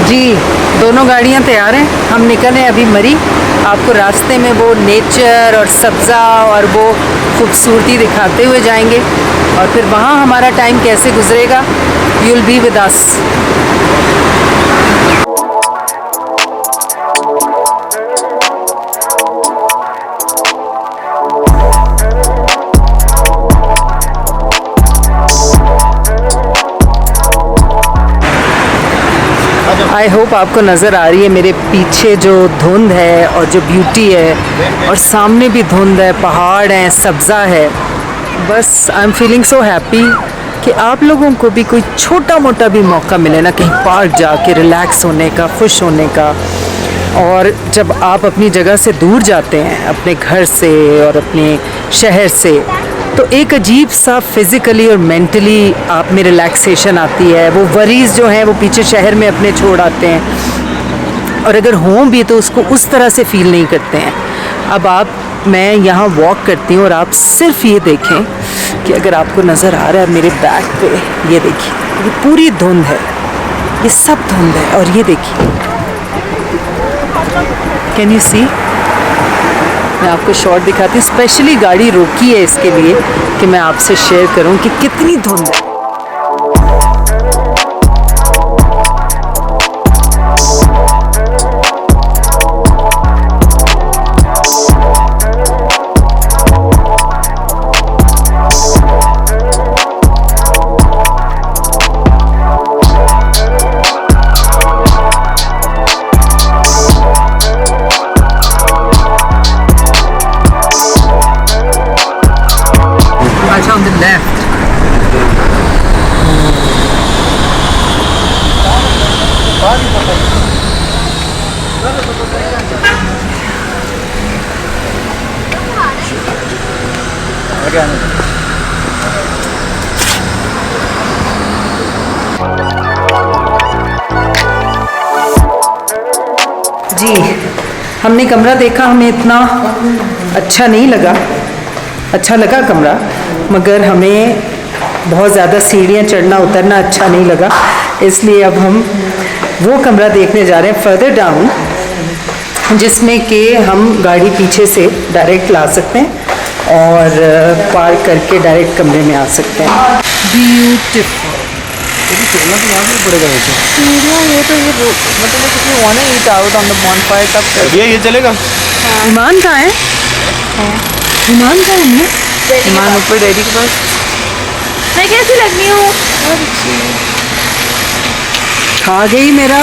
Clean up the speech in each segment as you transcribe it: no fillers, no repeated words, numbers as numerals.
जी, दोनों गाड़ियाँ तैयार हैं, हम निकले अभी मरी। आपको रास्ते में वो नेचर और सब्ज़ा और वो खूबसूरती दिखाते हुए जाएंगे, और फिर वहाँ हमारा टाइम कैसे गुजरेगा, you will be with us. I hope आपको नज़र आ रही है मेरे पीछे जो धुंध है और जो ब्यूटी है, और सामने भी धुंध है, पहाड़ हैं, सब्ज़ा है। बस I am feeling so happy कि आप लोगों को भी कोई छोटा मोटा भी मौका मिले ना कहीं पार्क जाके रिलैक्स होने का, खुश होने का। और जब आप अपनी जगह से दूर जाते हैं, अपने घर से और अपने शहर से, तो एक अजीब सा फिज़िकली और मेंटली आप में रिलैक्सेशन आती है। वो वरीज़ जो हैं वो पीछे शहर में अपने छोड़ आते हैं, और अगर हों भी तो उसको उस तरह से फ़ील नहीं करते हैं। अब मैं यहाँ वॉक करती हूँ और आप सिर्फ ये देखें कि अगर आपको नज़र आ रहा है मेरे बैक पे, ये देखिए, ये पूरी धुंध है, ये सब धुंध है। और ये देखिए, कैन यू सी? मैं आपको शॉट दिखाती हूँ, स्पेशली गाड़ी रोकी है इसके लिए कि मैं आपसे शेयर करूँ कि कितनी धुंध है। On the left. जी, हमने कमरा देखा, हमें इतना अच्छा नहीं लगा। अच्छा लगा कमरा, मगर हमें बहुत ज़्यादा सीढ़ियाँ चढ़ना उतरना अच्छा नहीं लगा, इसलिए अब हम वो कमरा देखने जा रहे हैं फर्दर डाउन, जिसमें कि हम गाड़ी पीछे से डायरेक्ट ला सकते हैं और पार्क करके डायरेक्ट कमरे में आ सकते हैं। ब्यूटीफुल। चलना तो यहाँ से पड़ेगा वैसे। सीढ़ियाँ, ये तो ये मतलब if you wanna eat out on the bonfire तब भैया ये चलेगा? ईमान कहाँ है? ईमान कहाँ है? ईमान ऊपर डैडी के पास। मैं कैसी लग रही हूँ? खा गई मेरा।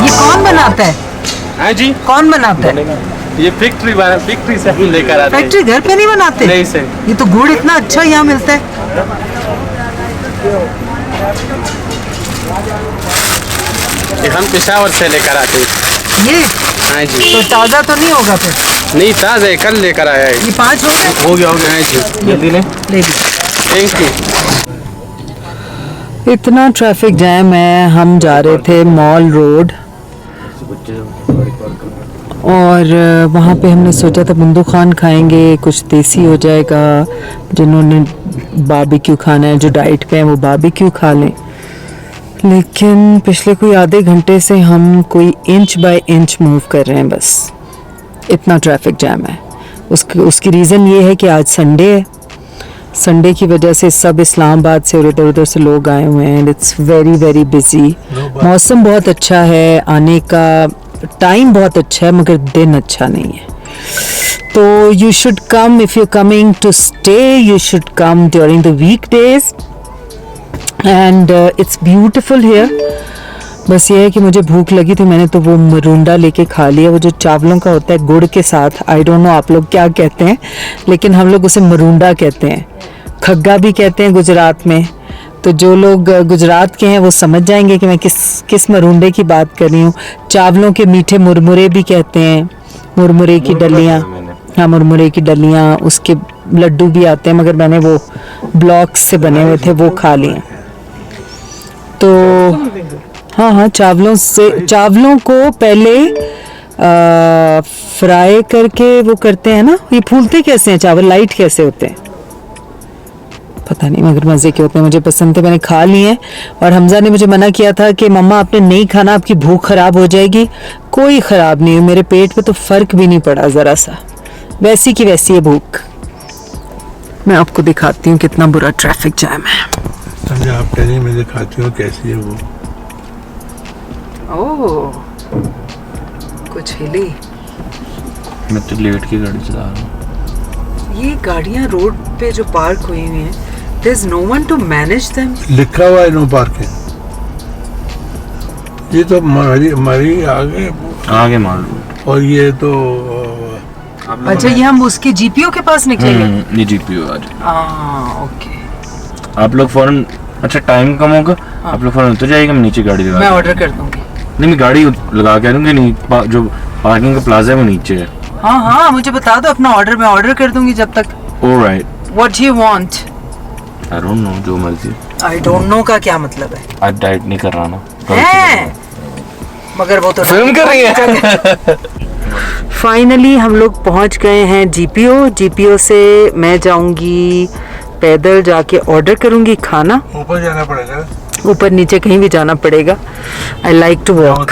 ये कौन बनाता है? हाँ जी, कौन बनाता है? ये फैक्ट्री से हम लेकर आते हैं। फैक्ट्री घर पे नहीं बनाते? नहीं सर। ये तो गुड़ इतना अच्छा यहाँ मिलता है। ये हम पेशावर से लेकर आते हैं। ये हाँ जी। तो ताज़ा तो नहीं होगा फिर? नहीं, ताज़ा है, कल लेकर आया है। ये 5 हो गए? हो गया हाँ जी, जल्दी ले ले। Thank you. इतना ट्रैफिक जैम है। हम जा रहे थे मॉल रोड, और वहाँ पे हमने सोचा था बुंदू खान खाएंगे, कुछ देसी हो जाएगा। जिन्होंने बारबेक्यू खाना है, जो डाइट पे हैं, वो बारबेक्यू खा लें। लेकिन पिछले कोई आधे घंटे से हम कोई इंच बाय इंच मूव कर रहे हैं, बस इतना ट्रैफिक जैम है। उसकी रीज़न ये है कि आज संडे है। संडे की वजह से सब इस्लामाबाद से और इधर उधर से लोग आए हुए हैं। It's very very busy. मौसम बहुत अच्छा है, आने का टाइम बहुत अच्छा है, मगर दिन अच्छा नहीं है। तो you should come, if you coming to stay, you should come during the week days, and it's beautiful here. बस ये है कि मुझे भूख लगी थी, मैंने तो वो मरूंडा लेके खा लिया, वो जो चावलों का होता है गुड़ के साथ। आई डोंट नो आप लोग क्या कहते हैं, लेकिन हम लोग उसे मरूंडा कहते हैं। खग्गा भी कहते हैं गुजरात में। तो जो लोग गुजरात के हैं वो समझ जाएंगे कि मैं किस मरूंडे की बात कर रही हूँ। चावलों के मीठे मुरमुरे भी कहते हैं, मुरमुरे की डलियाँ, हाँ मुरमुरे की डलियाँ, उसके लड्डू भी आते हैं मगर मैंने वो ब्लॉक्स से बने हुए थे वो खा लिए। तो हाँ हाँ, चावलों को पहले फ्राई करके वो करते हैं ना। ये फूलते कैसे हैं चावल, लाइट कैसे होते हैं पता नहीं, मगर मज़े के होते हैं, मुझे पसंद थे, मैंने खा लिए हैं। और हमजा ने मुझे मना किया था कि मम्मा आपने नहीं खाना, आपकी भूख ख़राब हो जाएगी। कोई ख़राब नहीं हुई, मेरे पेट पे तो फ़र्क भी नहीं पड़ा ज़रा सा, वैसी की वैसी है भूख। मैं आपको दिखाती हूँ कितना बुरा ट्रैफिक जैम है। समझा आप कह रही हैं, मैं दिखाती हूँ कैसी है वो। ओह कुछ हिली। मैं तो लेट की गाड़ी चला रहा हूँ। ये गाड़ियाँ रोड पे जो पार्क हुई हुई हैं, there is no one to manage them. लिखा हुआ है नो पार्किंग। ये तो हमारी आगे माल और ये तो अच्छा, ये हम उसके जीपीओ के पास निकलेंगे। ये जीपीओ आज। ओके। आप लोग फौरन, अच्छा टाइम कम होगा, आप लोग फौरन उतर जाइएगा, मैं नीचे गाड़ी लगा मैं ऑर्डर कर दूंगी। नहीं, मैं गाड़ी लगा के आऊँगी, नहीं जो पार्किंग का प्लाजा है वो नीचे है। हाँ हाँ, मुझे बता दो अपना ऑर्डर, मैं ऑर्डर कर दूंगी जब तक। Alright. What you want? I don't know, जो मर्जी। आई डोंट नो का क्या मतलब है? आज डाइट नहीं कर रहा ना। है मगर वो तो फिल्म कर रही है। फाइनली हम लोग पहुंच गए हैं जीपीओ से मैं जाऊंगी पैदल, जाके ऑर्डर करूंगी खाना। ऊपर जाना पड़ेगा, ऊपर नीचे कहीं भी जाना पड़ेगा। I like to walk.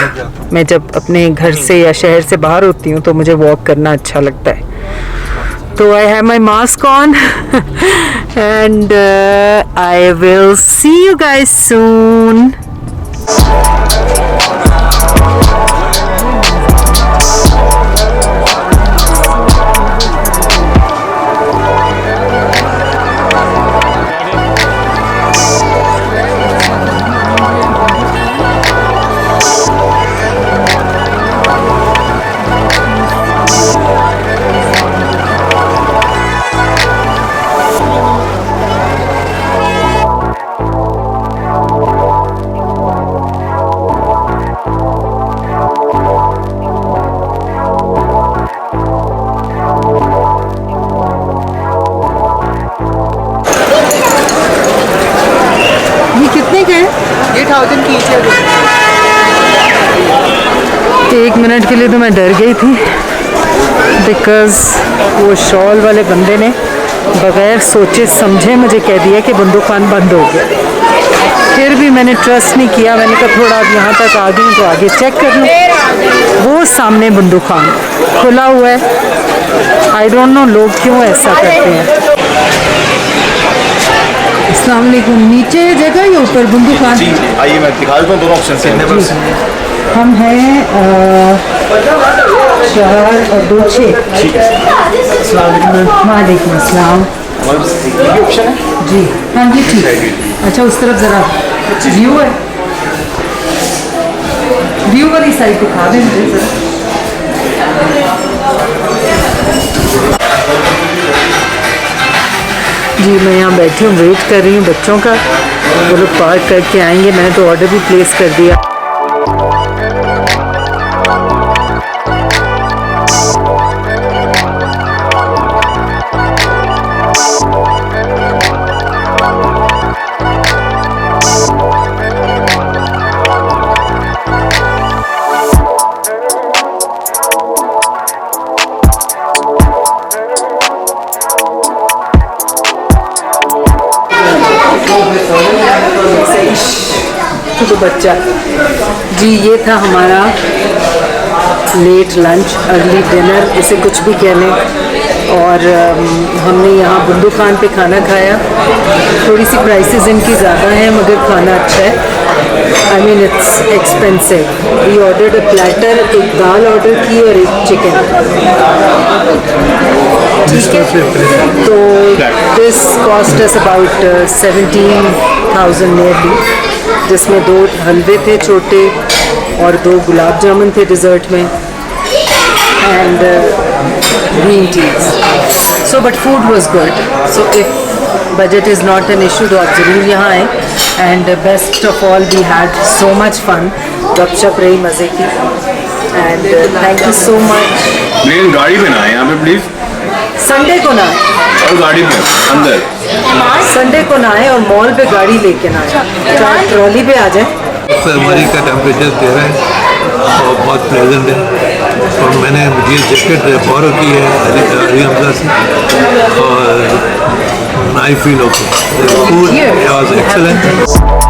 मैं जब अपने घर से या शहर से बाहर होती हूँ तो मुझे वॉक करना अच्छा लगता है। तो I have my mask on and I will see you guys सून। एक मिनट के लिए तो मैं डर गई थी बिकॉज़ वो शॉल वाले बंदे ने बगैर सोचे समझे मुझे कह दिया कि बंदूकान बंद हो गया। फिर भी मैंने ट्रस्ट नहीं किया, मैंने कहा थोड़ा अब यहाँ तक आ गई तो आगे चेक कर लूँ। वो सामने बंदूकान खुला हुआ है। आई डोंट नो लोग क्यों ऐसा करते हैं। अस्सलाम वालेकुम। नीचे जगह या ऊपर बंदूकान? आइए मैं दिखा देता हूँ दोनों ऑप्शन। हम हैं 4 और 2 6। वालेकुम अस्सलाम। ऑप्शन है जी हाँ जी ठीक है। अच्छा उस तरफ ज़रा व्यू है, व्यू वाली साइड दिखा दें मुझे ज़रा। जी मैं यहाँ बैठी हूँ, वेट कर रही हूँ बच्चों का, वो लोग पार्क करके आएंगे। मैंने तो ऑर्डर भी प्लेस कर दिया। तो बच्चा जी, ये था हमारा लेट लंच, अर्ली डिनर, इसे कुछ भी कह लें। और हमने यहाँ बुंदू खान पे खाना खाया। थोड़ी सी प्राइसेस इनकी ज़्यादा हैं मगर खाना अच्छा है। I mean it's expensive. We ordered a platter, एक दाल ऑर्डर की और एक चिकन। ठीक है, तो this cost us about 17,000 nearly, जिसमें 2 हलवे थे छोटे और 2 गुलाब जामुन थे डिज़र्ट में and green teas. So but food was good. So if budget is not an issue तो आप ज़रूर यहाँ आएँ। And best of all we had so much fun. गपशप रही मज़े की and thank you so much. Please गाड़ी पे ना आए यहाँ पे प्लीज, संडे को ना आए, और गाड़ी पे अंदर संडे को ना आए और मॉल पे गाड़ी लेके ना आए, चाहे ट्रॉली पे आ जाए। फरवरी का टेम्परेचर 13 है और बहुत प्लेजेंट है। और मैंने ये जैकेट फॉलो की है अली हमजा से और I feel okay. Food was excellent.